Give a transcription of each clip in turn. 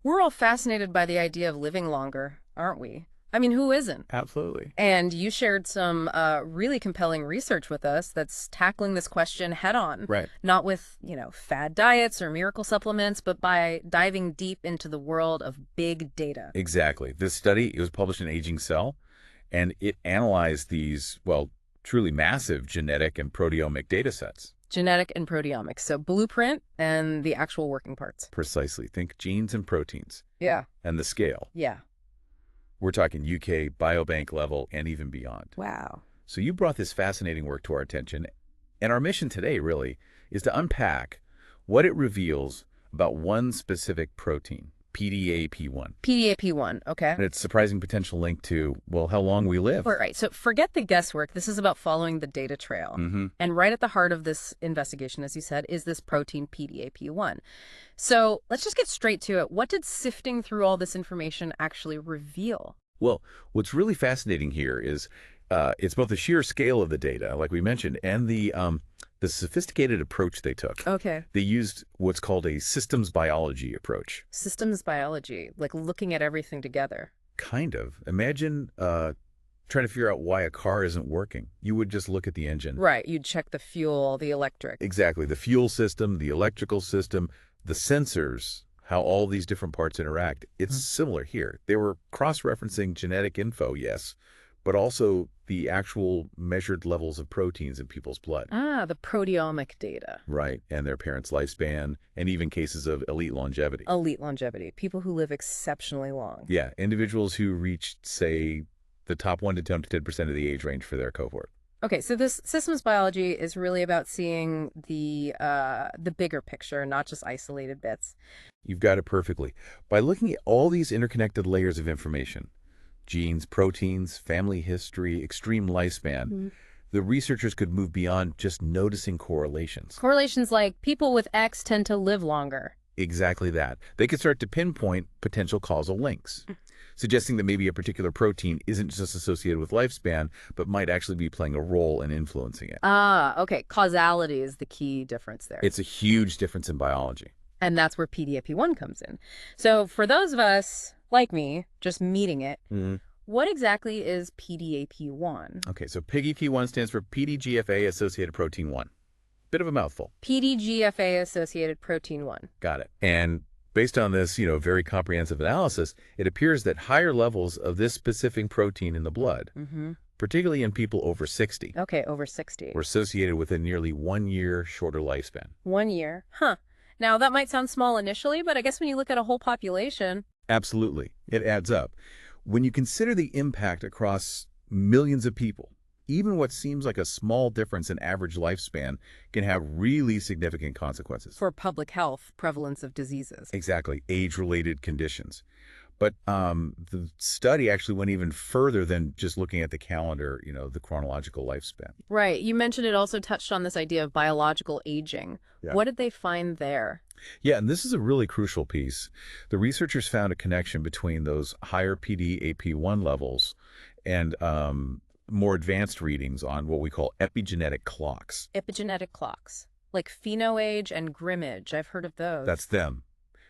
We're all fascinated by the idea of living longer, aren't we? I mean, who isn't? Absolutely. And you shared some really compelling research with us that's tackling this question head on, Right. not with, fad diets or miracle supplements, but by diving deep into the world of big data. Exactly. This study, it was published in Aging Cell, and it analyzed these, well, truly massive genetic and proteomic data sets. Genetic and proteomics, so blueprint and the actual working parts. Precisely. Think genes and proteins Yeah, and the scale. yeah. We're talking UK Biobank level and even beyond. Wow. So you brought this fascinating work to our attention, and our mission today really is to unpack what it reveals about one specific protein, PDAP1, PDAP1, okay. and its surprising potential link to, well, how long we live. All right, so forget the guesswork. This is about following the data trail. Mm-hmm. And right at the heart of this investigation, as you said, is this protein PDAP1. So let's just get straight to it. What did sifting through all this information actually reveal? Well, what's really fascinating here is it's both the sheer scale of the data, like we mentioned, and the sophisticated approach they took. Okay. They used what's called a systems biology approach. Systems biology, like looking at everything together. Kind of. Imagine trying to figure out why a car isn't working. You would just look at the engine. Right, you'd check the fuel, the electric. Exactly. The fuel system, the electrical system, the sensors, how all these different parts interact. It's similar here. They were cross-referencing genetic info, yes, but also the actual measured levels of proteins in people's blood. Ah, the proteomic data. Right, and their parents' lifespan, and even cases of elite longevity. Elite longevity, people who live exceptionally long. Yeah, individuals who reached, say, the top 1 to 10% of the age range for their cohort. Okay, so this systems biology is really about seeing the bigger picture, not just isolated bits. You've got it perfectly. By looking at all these interconnected layers of information, genes, proteins, family history, extreme lifespan, the researchers could move beyond just noticing correlations. Correlations like people with X tend to live longer. Exactly that. They could start to pinpoint potential causal links, suggesting that maybe a particular protein isn't just associated with lifespan, but might actually be playing a role in influencing it. Ah, okay. Causality is the key difference there. It's a huge difference in biology. And that's where PDAP1 comes in. So for those of us, like me, just meeting it, what exactly is PDAP1? Okay, so PDGF1 stands for PDGFA-associated protein 1. Bit of a mouthful. PDGFA-associated protein 1. Got it. And based on this, very comprehensive analysis, it appears that higher levels of this specific protein in the blood, particularly in people over 60, Okay, over 60. were associated with a nearly 1 year shorter lifespan. 1 year. Huh. Now, that might sound small initially, but I guess when you look at a whole population... Absolutely. It adds up. When you consider the impact across millions of people, even what seems like a small difference in average lifespan can have really significant consequences. For public health, prevalence of diseases. Exactly, age-related conditions. But the study actually went even further than just looking at the calendar, the chronological lifespan. Right. You mentioned it also touched on this idea of biological aging. Yeah. What did they find there? Yeah, and this is a really crucial piece. The researchers found a connection between those higher PDAP1 levels and more advanced readings on what we call epigenetic clocks. Epigenetic clocks, like phenoage and grimmage. I've heard of those. That's them.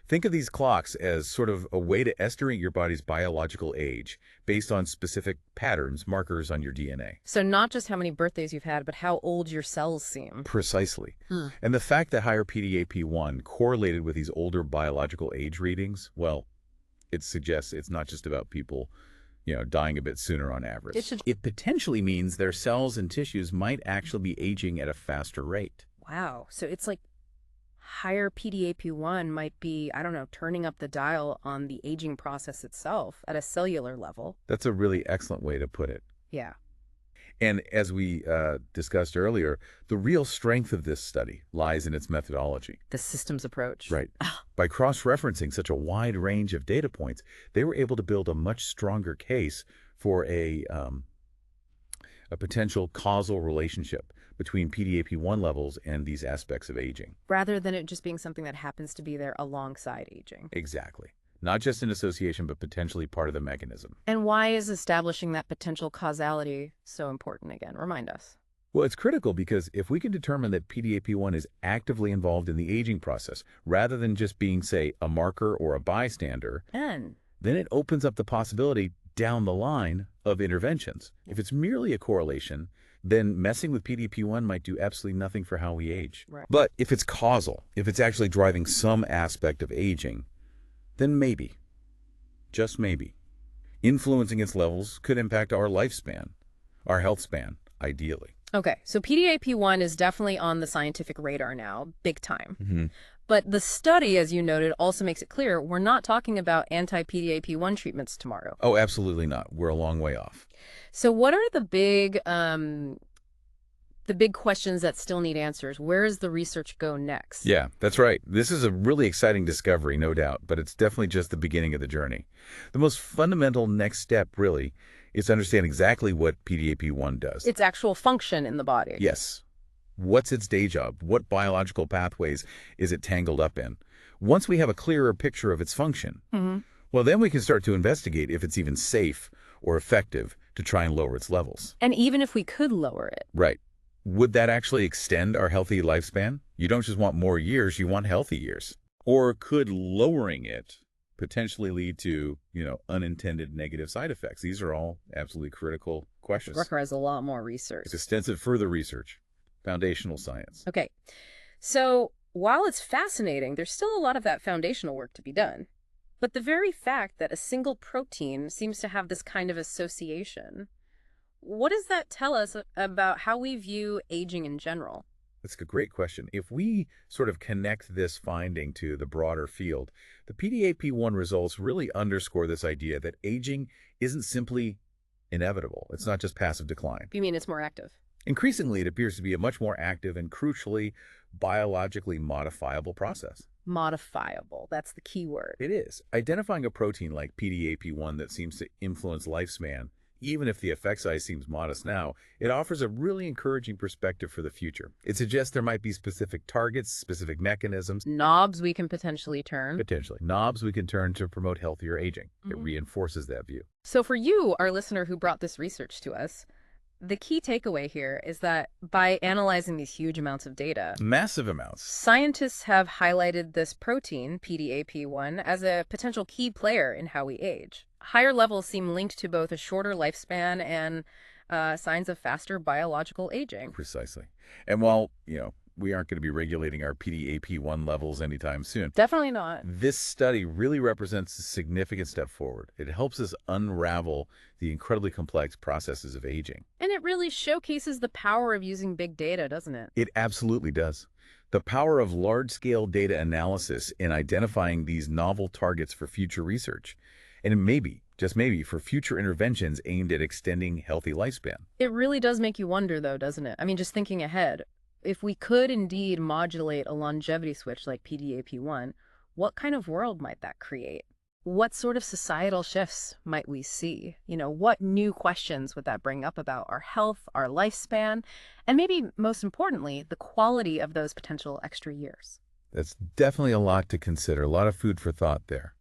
Think of these clocks as sort of a way to estimate your body's biological age based on specific patterns, markers on your DNA. So not just how many birthdays you've had, but how old your cells seem. Precisely. And the fact that higher PDAP1 correlated with these older biological age readings, well, it suggests it's not just about people, dying a bit sooner on average. It potentially means their cells and tissues might actually be aging at a faster rate. Wow. So it's like higher PDAP1 might be, I don't know, turning up the dial on the aging process itself at a cellular level. That's a really excellent way to put it. Yeah. And as we discussed earlier, the real strength of this study lies in its methodology. The systems approach. Right. By cross-referencing such a wide range of data points, they were able to build a much stronger case for a potential causal relationship between PDAP1 levels and these aspects of aging. Rather than it just being something that happens to be there alongside aging. Exactly. Not just an association, but potentially part of the mechanism. And why is establishing that potential causality so important again? Remind us. Well, it's critical because if we can determine that PDAP1 is actively involved in the aging process, rather than just being, say, a marker or a bystander, And then it opens up the possibility down the line of interventions. If it's merely a correlation, then messing with PDP1 might do absolutely nothing for how we age. right. But if it's causal, if it's actually driving some aspect of aging, then maybe, just maybe, influencing its levels could impact our lifespan, our health span, ideally. Okay, so PDAP1 is definitely on the scientific radar now, big time. Mm-hmm. But the study, as you noted, also makes it clear we're not talking about anti-PDAP1 treatments tomorrow. Oh, absolutely not. We're a long way off. So what are the big questions that still need answers? Where does the research go next? Yeah, that's right. This is a really exciting discovery, no doubt, but it's definitely just the beginning of the journey. The most fundamental next step, really, is to understand exactly what PDAP1 does. Its actual function in the body. Yes. What's its day job? What biological pathways is it tangled up in? Once we have a clearer picture of its function, well, then we can start to investigate if it's even safe or effective to try and lower its levels. And even if we could lower it. Right. Would that actually extend our healthy lifespan? You don't just want more years, you want healthy years. Or could lowering it potentially lead to, unintended negative side effects? These are all absolutely critical questions. Requires a lot more research. It's extensive further research, foundational science. Okay, so while it's fascinating, there's still a lot of that foundational work to be done. But the very fact that a single protein seems to have this kind of association, what does that tell us about how we view aging in general? That's a great question. If we sort of connect this finding to the broader field, the PDAP1 results really underscore this idea that aging isn't simply inevitable. It's not just passive decline. You mean it's more active? Increasingly, it appears to be a much more active and crucially biologically modifiable process. Modifiable, that's the key word. It is. Identifying a protein like PDAP1 that seems to influence lifespan, even if the effect size seems modest now, it offers a really encouraging perspective for the future. It suggests there might be specific targets, specific mechanisms. Knobs we can potentially turn. Potentially. Knobs we can turn to promote healthier aging. It reinforces that view. So for you, our listener who brought this research to us, the key takeaway here is that by analyzing these huge amounts of data, Massive amounts. scientists have highlighted this protein, PDAP1, as a potential key player in how we age. Higher levels seem linked to both a shorter lifespan and signs of faster biological aging. Precisely. And while, we aren't going to be regulating our PDAP1 levels anytime soon, Definitely not. this study really represents a significant step forward. It helps us unravel the incredibly complex processes of aging. And it really showcases the power of using big data, doesn't it? It absolutely does. The power of large-scale data analysis in identifying these novel targets for future research. And maybe, just maybe, for future interventions aimed at extending healthy lifespan. It really does make you wonder, though, doesn't it? I mean, just thinking ahead, if we could indeed modulate a longevity switch like PDAP1, what kind of world might that create? What sort of societal shifts might we see? What new questions would that bring up about our health, our lifespan, and maybe most importantly, the quality of those potential extra years? That's definitely a lot to consider, a lot of food for thought there.